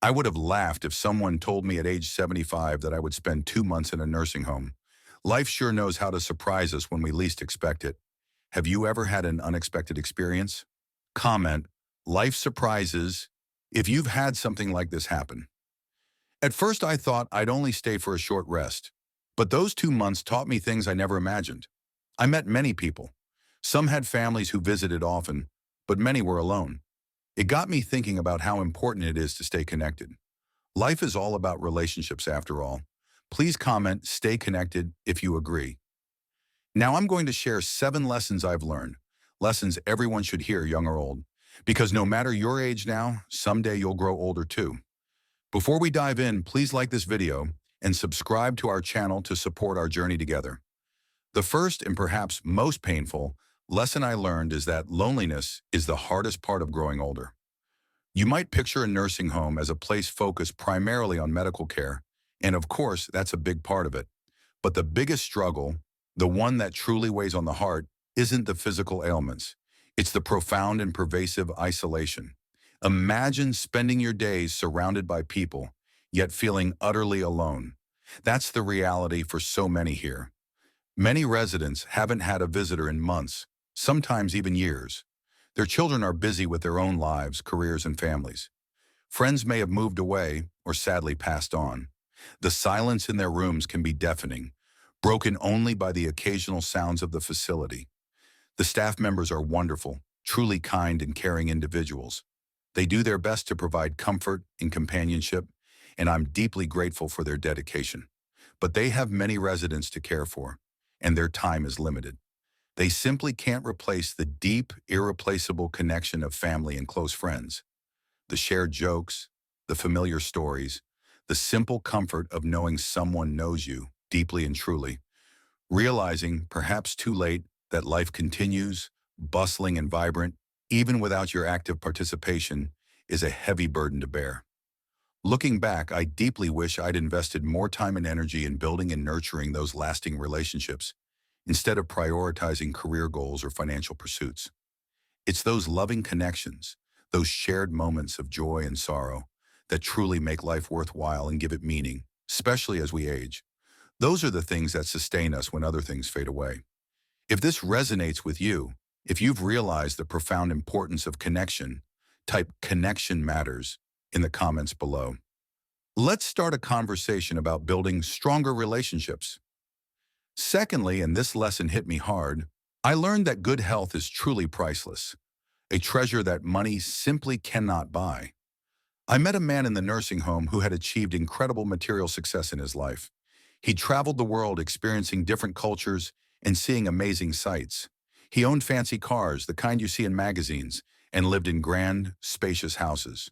I would have laughed if someone told me at age 75 that I would spend 2 months in a nursing home. Life sure knows how to surprise us when we least expect it. Have you ever had an unexpected experience? Comment, life surprises, if you've had something like this happen. At first I thought I'd only stay for a short rest, but those 2 months taught me things I never imagined. I met many people. Some had families who visited often, but many were alone. It got me thinking about how important it is to stay connected. Life is all about relationships after all. Please comment, stay connected if you agree. Now I'm going to share 7 lessons I've learned. Lessons everyone should hear, young or old. Because no matter your age now, someday you'll grow older too. Before we dive in, please like this video and subscribe to our channel to support our journey together. The first and perhaps most painful lesson I learned is that loneliness is the hardest part of growing older. You might picture a nursing home as a place focused primarily on medical care, and of course, that's a big part of it. But the biggest struggle, the one that truly weighs on the heart, isn't the physical ailments. It's the profound and pervasive isolation. Imagine spending your days surrounded by people, yet feeling utterly alone. That's the reality for so many here. Many residents haven't had a visitor in months, sometimes even years. Their children are busy with their own lives, careers, and families. Friends may have moved away or sadly passed on. The silence in their rooms can be deafening, broken only by the occasional sounds of the facility. The staff members are wonderful, truly kind and caring individuals. They do their best to provide comfort and companionship, and I'm deeply grateful for their dedication. But they have many residents to care for, and their time is limited. They simply can't replace the deep, irreplaceable connection of family and close friends. The shared jokes, the familiar stories, the simple comfort of knowing someone knows you deeply and truly. Realizing, perhaps too late, that life continues, bustling and vibrant, even without your active participation, is a heavy burden to bear. Looking back, I deeply wish I'd invested more time and energy in building and nurturing those lasting relationships, instead of prioritizing career goals or financial pursuits. It's those loving connections, those shared moments of joy and sorrow, that truly make life worthwhile and give it meaning, especially as we age. Those are the things that sustain us when other things fade away. If this resonates with you, if you've realized the profound importance of connection, type "connection matters" in the comments below. Let's start a conversation about building stronger relationships. Secondly, and this lesson hit me hard, I learned that good health is truly priceless, a treasure that money simply cannot buy. I met a man in the nursing home who had achieved incredible material success in his life. He traveled the world experiencing different cultures and seeing amazing sights. He owned fancy cars, the kind you see in magazines, and lived in grand, spacious houses.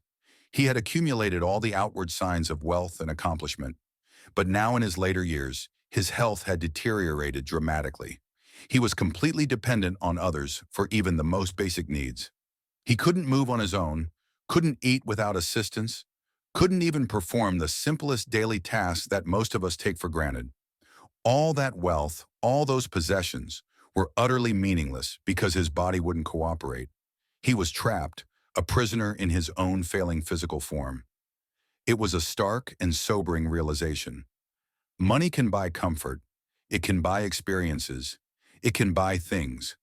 He had accumulated all the outward signs of wealth and accomplishment. But now in his later years, his health had deteriorated dramatically. He was completely dependent on others for even the most basic needs. He couldn't move on his own, couldn't eat without assistance, couldn't even perform the simplest daily tasks that most of us take for granted. All that wealth, all those possessions, were utterly meaningless because his body wouldn't cooperate. He was trapped, a prisoner in his own failing physical form. It was a stark and sobering realization. Money can buy comfort, it can buy experiences, it can buy things,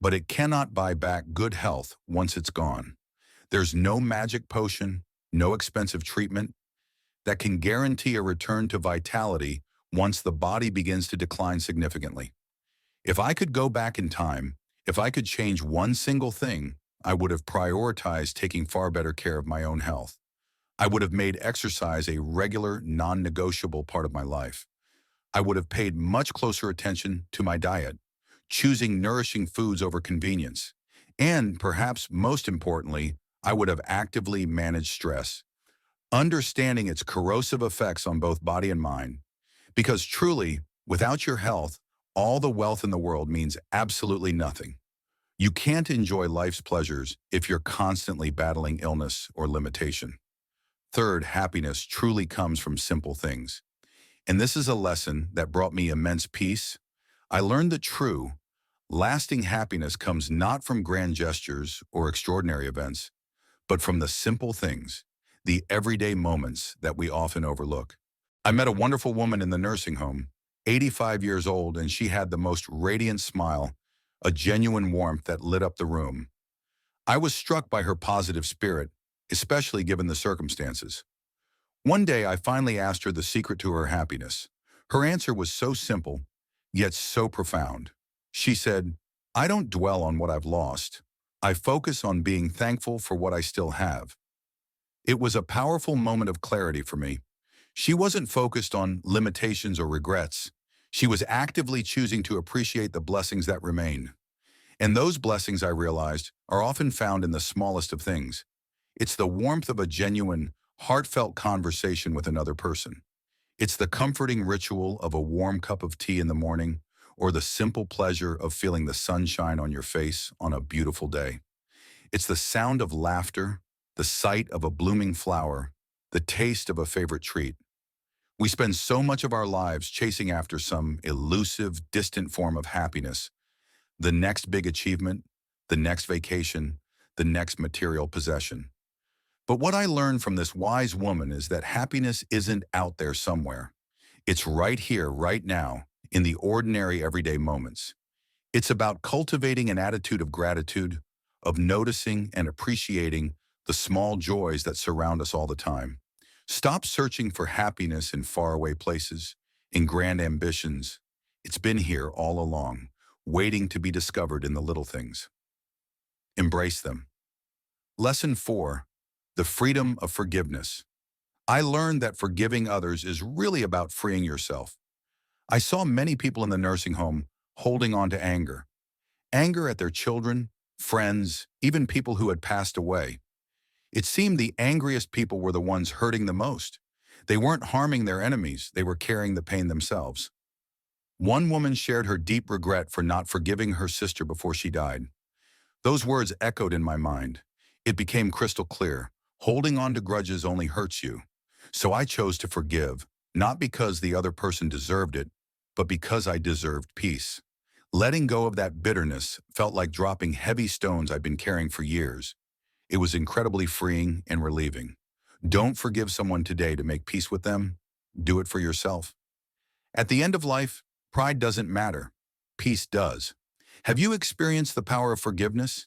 but it cannot buy back good health once it's gone. There's no magic potion, no expensive treatment that can guarantee a return to vitality once the body begins to decline significantly. If I could go back in time, if I could change one single thing, I would have prioritized taking far better care of my own health. I would have made exercise a regular, non-negotiable part of my life. I would have paid much closer attention to my diet, choosing nourishing foods over convenience. And perhaps most importantly, I would have actively managed stress, understanding its corrosive effects on both body and mind. Because truly, without your health, all the wealth in the world means absolutely nothing. You can't enjoy life's pleasures if you're constantly battling illness or limitation. Third, happiness truly comes from simple things. And this is a lesson that brought me immense peace. I learned that true, lasting happiness comes not from grand gestures or extraordinary events, but from the simple things, the everyday moments that we often overlook. I met a wonderful woman in the nursing home, 85 years old, and she had the most radiant smile, a genuine warmth that lit up the room. I was struck by her positive spirit, especially given the circumstances. One day, I finally asked her the secret to her happiness. Her answer was so simple, yet so profound. She said, "I don't dwell on what I've lost. I focus on being thankful for what I still have." It was a powerful moment of clarity for me. She wasn't focused on limitations or regrets. She was actively choosing to appreciate the blessings that remain. And those blessings, I realized, are often found in the smallest of things. It's the warmth of a genuine, heartfelt conversation with another person. It's the comforting ritual of a warm cup of tea in the morning, or the simple pleasure of feeling the sunshine on your face on a beautiful day. It's the sound of laughter, the sight of a blooming flower, the taste of a favorite treat. We spend so much of our lives chasing after some elusive, distant form of happiness, the next big achievement, the next vacation, the next material possession. But what I learned from this wise woman is that happiness isn't out there somewhere. It's right here, right now, in the ordinary everyday moments. It's about cultivating an attitude of gratitude, of noticing and appreciating the small joys that surround us all the time. Stop searching for happiness in faraway places, in grand ambitions. It's been here all along, waiting to be discovered in the little things. Embrace them. Lesson 4, the freedom of forgiveness. I learned that forgiving others is really about freeing yourself. I saw many people in the nursing home holding on to anger. Anger at their children, friends, even people who had passed away. It seemed the angriest people were the ones hurting the most. They weren't harming their enemies, they were carrying the pain themselves. One woman shared her deep regret for not forgiving her sister before she died. Those words echoed in my mind. It became crystal clear. Holding on to grudges only hurts you. So I chose to forgive, not because the other person deserved it, but because I deserved peace. Letting go of that bitterness felt like dropping heavy stones I'd been carrying for years. It was incredibly freeing and relieving. Don't forgive someone today to make peace with them. Do it for yourself. At the end of life, pride doesn't matter. Peace does. Have you experienced the power of forgiveness?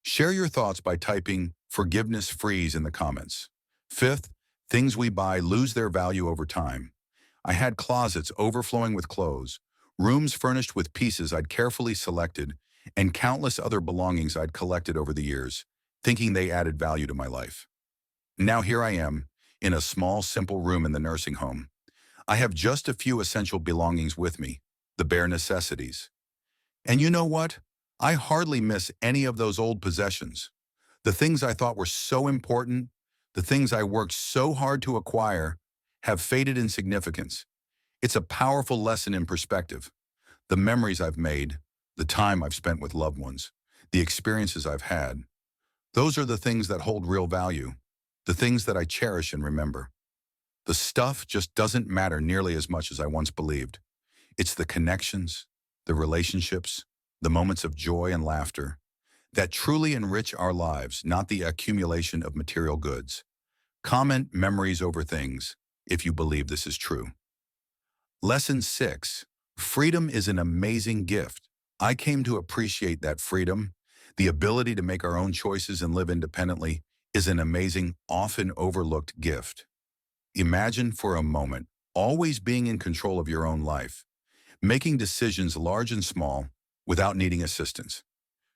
Share your thoughts by typing "forgiveness freeze" in the comments. Fifth, things we buy lose their value over time. I had closets overflowing with clothes, rooms furnished with pieces I'd carefully selected, and countless other belongings I'd collected over the years, thinking they added value to my life. Now here I am, in a small, simple room in the nursing home. I have just a few essential belongings with me, the bare necessities. And you know what? I hardly miss any of those old possessions. The things I thought were so important, the things I worked so hard to acquire, have faded in significance. It's a powerful lesson in perspective. The memories I've made, the time I've spent with loved ones, the experiences I've had, those are the things that hold real value, the things that I cherish and remember. The stuff just doesn't matter nearly as much as I once believed. It's the connections, the relationships, the moments of joy and laughter that truly enrich our lives, not the accumulation of material goods. Comment memories over things if you believe this is true. Lesson 6. Freedom is an amazing gift. I came to appreciate that freedom, the ability to make our own choices and live independently, is an amazing, often overlooked gift. Imagine for a moment always being in control of your own life, making decisions large and small without needing assistance.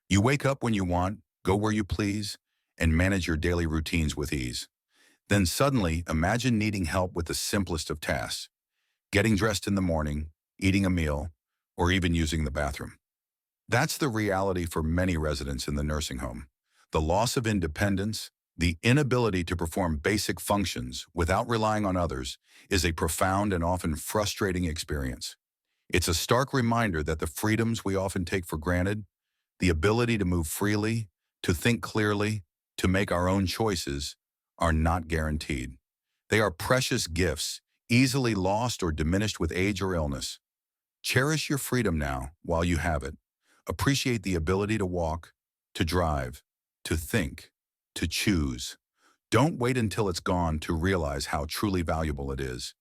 You wake up when you want, go where you please, and manage your daily routines with ease. Then suddenly, imagine needing help with the simplest of tasks, getting dressed in the morning, eating a meal, or even using the bathroom. That's the reality for many residents in the nursing home. The loss of independence, the inability to perform basic functions without relying on others, is a profound and often frustrating experience. It's a stark reminder that the freedoms we often take for granted, the ability to move freely, to think clearly, to make our own choices, are not guaranteed. They are precious gifts, easily lost or diminished with age or illness. Cherish your freedom now while you have it. Appreciate the ability to walk, to drive, to think, to choose. Don't wait until it's gone to realize how truly valuable it is.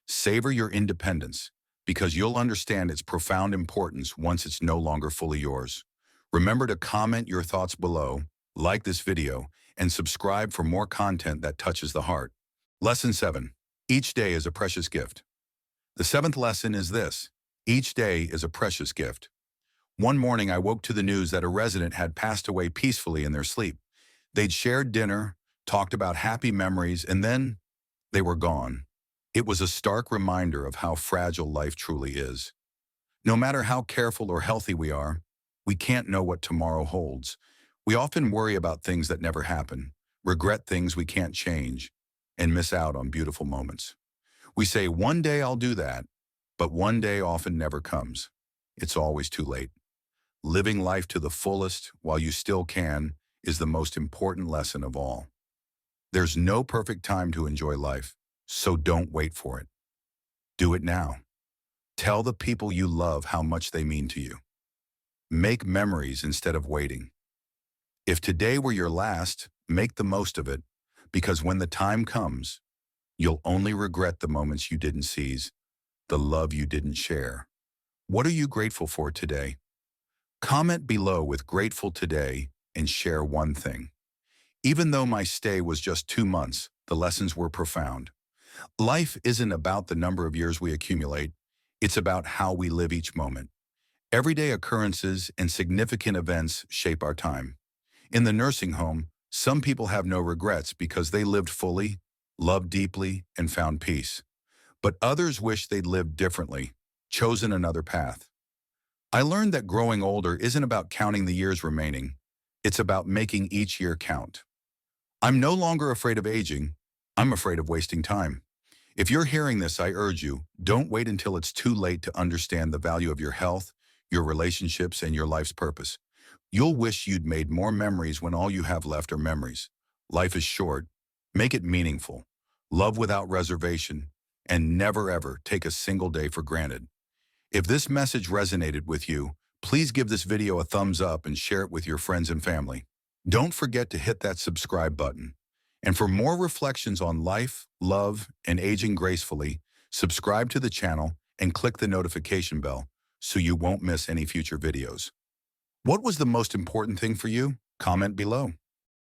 Savor your independence because you'll understand its profound importance once it's no longer fully yours. Remember to comment your thoughts below, like this video, and subscribe for more content that touches the heart. Lesson 7. Each day is a precious gift. The seventh lesson is this: each day is a precious gift. One morning I woke to the news that a resident had passed away peacefully in their sleep. They'd shared dinner, talked about happy memories, and then they were gone. It was a stark reminder of how fragile life truly is. No matter how careful or healthy we are, we can't know what tomorrow holds. We often worry about things that never happen, regret things we can't change, and miss out on beautiful moments. We say, one day I'll do that, but one day often never comes. It's always too late. Living life to the fullest while you still can is the most important lesson of all. There's no perfect time to enjoy life, so don't wait for it. Do it now. Tell the people you love how much they mean to you. Make memories instead of waiting. If today were your last, make the most of it, because when the time comes, you'll only regret the moments you didn't seize, the love you didn't share. What are you grateful for today? Comment below with "grateful today" and share one thing. Even though my stay was just 2 months, the lessons were profound. Life isn't about the number of years we accumulate. It's about how we live each moment. Everyday occurrences and significant events shape our time. In the nursing home, some people have no regrets because they lived fully, loved deeply, and found peace. But others wish they'd lived differently, chosen another path. I learned that growing older isn't about counting the years remaining. It's about making each year count. I'm no longer afraid of aging. I'm afraid of wasting time. If you're hearing this, I urge you, don't wait until it's too late to understand the value of your health, your relationships, and your life's purpose. You'll wish you'd made more memories when all you have left are memories. Life is short. Make it meaningful. Love without reservation, and never ever take a single day for granted. If this message resonated with you, please give this video a thumbs up and share it with your friends and family. Don't forget to hit that subscribe button. And for more reflections on life, love, and aging gracefully, subscribe to the channel and click the notification bell so you won't miss any future videos. What was the most important thing for you? Comment below.